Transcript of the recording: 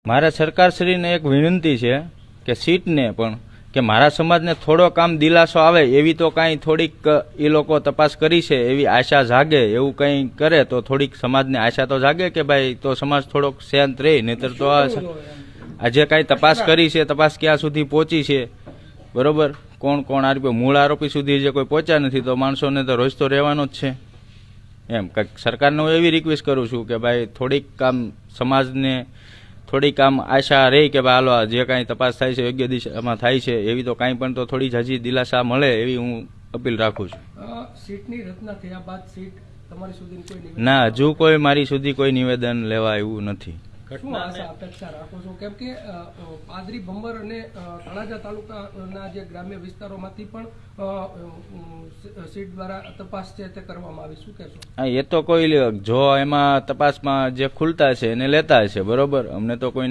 મારા સરકારશ્રીને એક વિનંતી છે કે સીટને પણ કે મારા સમાજને થોડોક આમ દિલાસો આવે એવી તો કાંઈ થોડીક એ લોકો તપાસ કરી છે એવી આશા જાગે એવું કંઈ કરે તો થોડીક સમાજને આશા તો જાગે કે ભાઈ તો સમાજ થોડોક શાંત રહે. નહીતર તો આજે કાંઈ તપાસ કરી છે, તપાસ ક્યાં સુધી પહોંચી છે, બરોબર, કોણ કોણ આરોપી, મૂળ આરોપી સુધી જે કોઈ પહોંચ્યા નથી તો માણસોને તો રોજ તો રહેવાનો જ છે. એમ કંઈક સરકારને હું એવી રિક્વેસ્ટ કરું છું કે ભાઈ થોડીક આમ સમાજને થોડીક આમ આશા રહી કે ભાઈ હાલો જે કાંઈ તપાસ થાય છે યોગ્ય દિશામાં થાય છે એવી તો કાંઈ પણ તો થોડી હજી દિલાસા મળે એવી હું અપીલ રાખું છું. સીટની રચના થયા બાદ સીટ તમારી સુધી કોઈ નિવેદન? ના, હજુ કોઈ મારી સુધી કોઈ નિવેદન લેવા એવું નથી. શું આશા અપેક્ષા રાખો છો? કેમ કે પાદરી ભંબર અને તળાજા તાલુકાના જે ગ્રામ્ય વિસ્તારોમાંથી પણ સીટ દ્વારા તપાસ છે તે કરવામાં આવી, શું કહેશો? હા, એ તો કોઈ જો એમાં તપાસમાં જે ખુલતા છે એને લેતા છે, બરોબર, અમને તો કોઈ